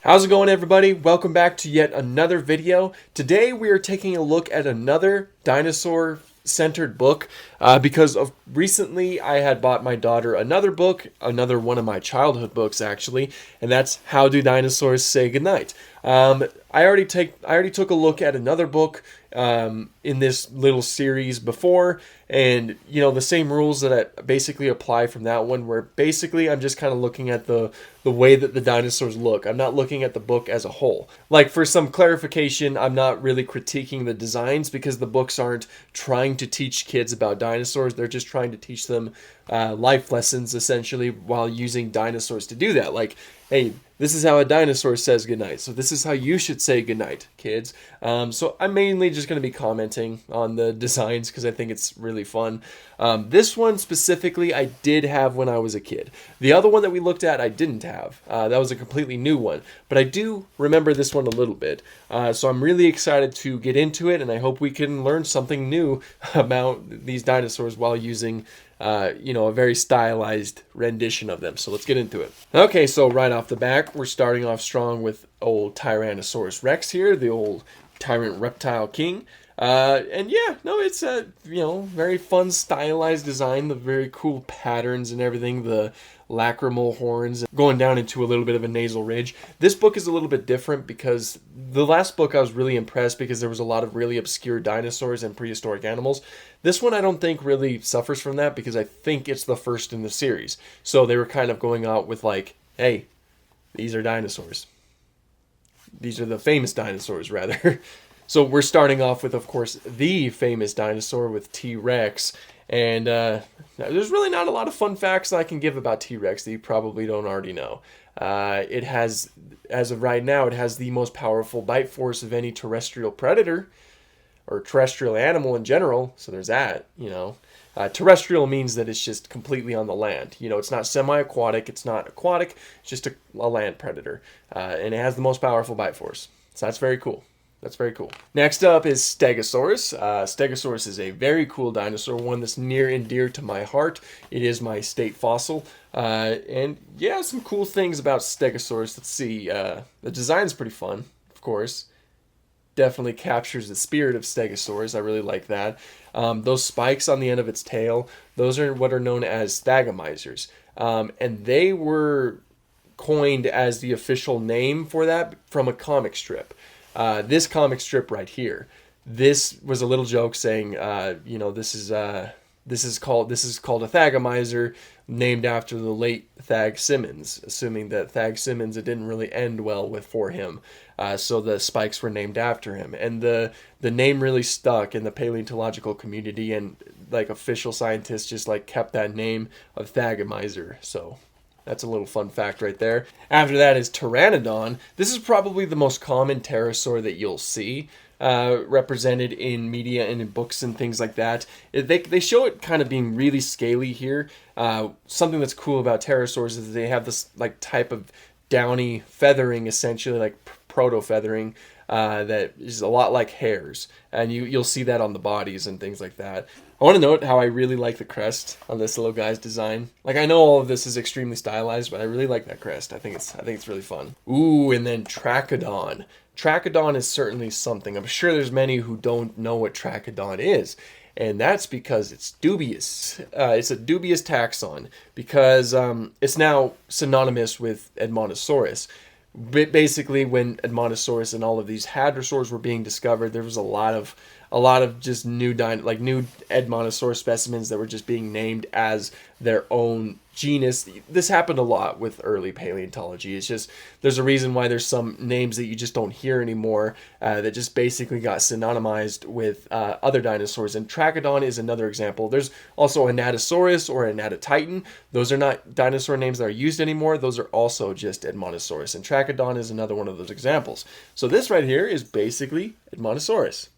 How's it going, everybody? Welcome back to yet another video. Today we are taking a look at another dinosaur centered book because of recently I had bought my daughter another book, another one of my childhood books actually, and that's How Do Dinosaurs Say Goodnight. I already took a look at another book in this little series before, and you know the same rules that I basically apply from that one, where basically I'm just kind of looking at the way that the dinosaurs look. I'm not looking at the book as a whole. Like, for some clarification, I'm not really critiquing the designs because the books aren't trying to teach kids about dinosaurs. They're just trying to teach them life lessons, essentially, while using dinosaurs to do that. Like, hey, this is how a dinosaur says goodnight, so this is how you should say goodnight, kids. So I'm mainly just going to be commenting on the designs because I think it's really fun. This one specifically I did have when I was a kid. The other one that we looked at I didn't have. That was a completely new one, but I do remember this one a little bit. So I'm really excited to get into it, and I hope we can learn something new about these dinosaurs while using a very stylized rendition of them. So let's get into it. Okay, so right off the back, we're starting off strong with old Tyrannosaurus Rex here, the old tyrant reptile king. And yeah, no, it's a, very fun stylized design, the very cool patterns and everything, the lacrimal horns going down into a little bit of a nasal ridge. This book is a little bit different because the last book I was really impressed because there was a lot of really obscure dinosaurs and prehistoric animals. This one I don't think really suffers from that because I think it's the first in the series. So they were kind of going out with like, hey, these are dinosaurs. These are the famous dinosaurs, rather. So we're starting off with, of course, the famous dinosaur with T-Rex. And there's really not a lot of fun facts that I can give about T-Rex that you probably don't already know. It has, as of right now, it has the most powerful bite force of any terrestrial predator or terrestrial animal in general. So there's that, Terrestrial means that it's just completely on the land. It's not semi-aquatic, it's not aquatic, it's just a land predator. And it has the most powerful bite force. So that's very cool. That's very cool. Next up is Stegosaurus. Stegosaurus is a very cool dinosaur, one that's near and dear to my heart. It is my state fossil. And yeah, some cool things about Stegosaurus. Let's see. The design's pretty fun, of course. Definitely captures the spirit of Stegosaurus. I really like that. Those spikes on the end of its tail, those are what are known as stagomizers. And they were coined as the official name for that from a comic strip. This comic strip right here, this was a little joke saying, this is called a thagomizer, named after the late Thag Simmons, assuming that Thag Simmons, it didn't really end well for him. So the spikes were named after him, and the name really stuck in the paleontological community, and like official scientists just like kept that name of thagomizer. So that's a little fun fact right there. After that is Pteranodon. This is probably the most common pterosaur that you'll see represented in media and in books and things like that. They show it kind of being really scaly here. Something that's cool about pterosaurs is that they have this like type of downy feathering, essentially like proto-feathering, that is a lot like hairs, and you'll see that on the bodies and things like that. I want to note how I really like the crest on this little guy's design. Like, I know all of this is extremely stylized, but I really like that crest. I think it's really fun. Ooh, and then Trachodon. Trachodon is certainly something. I'm sure there's many who don't know what Trachodon is, and that's because it's dubious. It's a dubious taxon because it's now synonymous with Edmontosaurus. Basically, when Edmontosaurus and all of these hadrosaurs were being discovered, there was a lot of just new Edmontosaurus specimens that were just being named as their own genus. This happened a lot with early paleontology. It's just there's a reason why there's some names that you just don't hear anymore that just basically got synonymized with other dinosaurs. And Trachodon is another example. There's also Anatosaurus or Anatotitan. Those are not dinosaur names that are used anymore. Those are also just Edmontosaurus. And Trachodon is another one of those examples. So this right here is basically Edmontosaurus.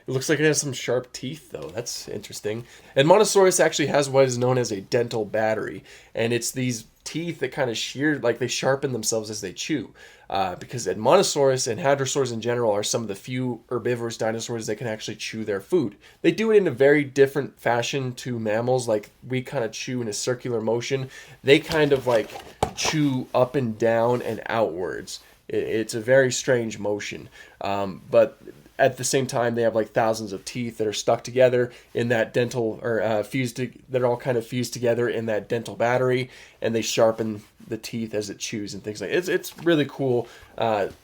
It looks like it has some sharp teeth, though. That's interesting. Edmontosaurus actually has what is known as a dental battery, and it's these teeth that kind of shear, like they sharpen themselves as they chew. Because Edmontosaurus and Hadrosaurs in general are some of the few herbivorous dinosaurs that can actually chew their food. They do it in a very different fashion to mammals, like we kind of chew in a circular motion. They kind of like chew up and down and outwards. It's a very strange motion, but at the same time, they have like thousands of teeth that are stuck together in that dental, or that are all kind of fused together in that dental battery, and they sharpen the teeth as it chews and things like that. It's really cool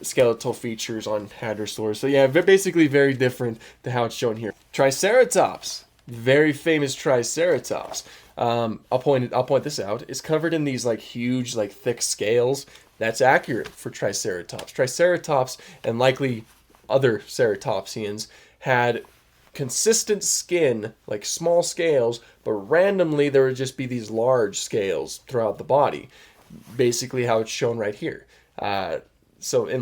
skeletal features on Hadrosaurs. So yeah, basically very different to how it's shown here. Triceratops, very famous Triceratops. I'll point this out. It's covered in these like huge, like thick scales. That's accurate for Triceratops. Triceratops and likely other ceratopsians had consistent skin, like small scales, but randomly there would just be these large scales throughout the body. Basically how it's shown right here. And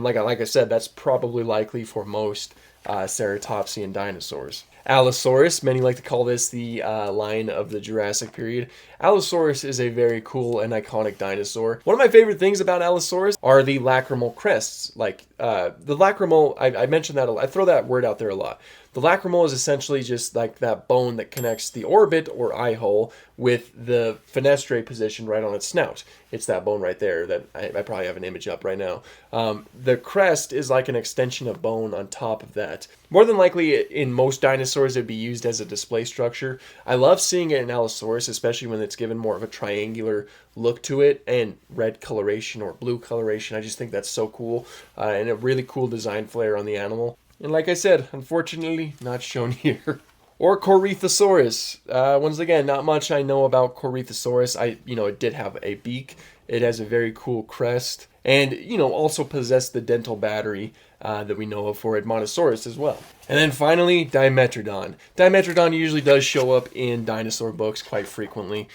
like I said, that's probably likely for most ceratopsian dinosaurs. Allosaurus, many like to call this the line of the Jurassic period. Allosaurus is a very cool and iconic dinosaur. One of my favorite things about Allosaurus are the lacrimal crests. Like the lacrimal, I mentioned that, I throw that word out there a lot. The lacrimal is essentially just like that bone that connects the orbit or eye hole with the fenestrae position right on its snout. It's that bone right there that I probably have an image up right now. The crest is like an extension of bone on top of that. More than likely, in most dinosaurs, it'd be used as a display structure. I love seeing it in Allosaurus, especially when it's given more of a triangular look to it and red coloration or blue coloration. I just think that's so cool and a really cool design flair on the animal. And like I said, unfortunately, not shown here. Or Corythosaurus. Once again, not much I know about Corythosaurus. It did have a beak. It has a very cool crest. And, also possessed the dental battery that we know of for Edmontosaurus as well. And then finally, Dimetrodon. Dimetrodon usually does show up in dinosaur books quite frequently.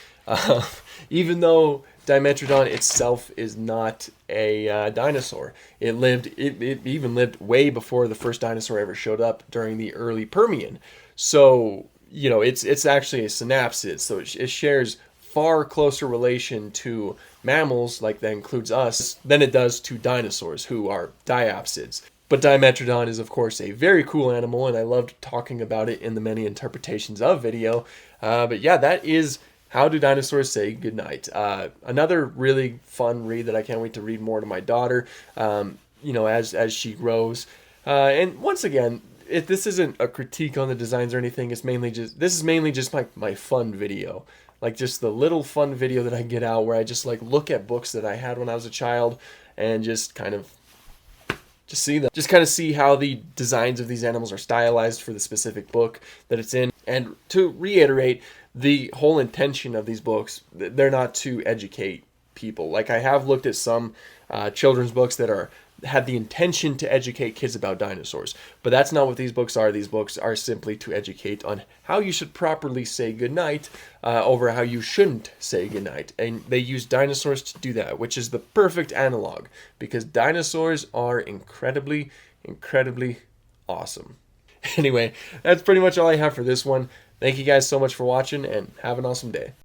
Even though Dimetrodon itself is not a dinosaur. It even lived way before the first dinosaur ever showed up during the early Permian. So, it's actually a synapsid. So it shares far closer relation to mammals, like that includes us, than it does to dinosaurs, who are diapsids. But Dimetrodon is, of course, a very cool animal, and I loved talking about it in the many interpretations of video. But yeah, that is How Do Dinosaurs Say Goodnight. Another really fun read that I can't wait to read more to my daughter, as she grows. And once again, this isn't a critique on the designs or anything. This is mainly just my fun video. Like just the little fun video that I get out where I just like look at books that I had when I was a child and just kind of see them. Just kind of see how the designs of these animals are stylized for the specific book that it's in. And to reiterate, the whole intention of these books, they're not to educate people. Like I have looked at some children's books that had the intention to educate kids about dinosaurs, but that's not what these books are. These books are simply to educate on how you should properly say goodnight over how you shouldn't say goodnight. And they use dinosaurs to do that, which is the perfect analog because dinosaurs are incredibly, incredibly awesome. Anyway, that's pretty much all I have for this one. Thank you guys so much for watching and have an awesome day.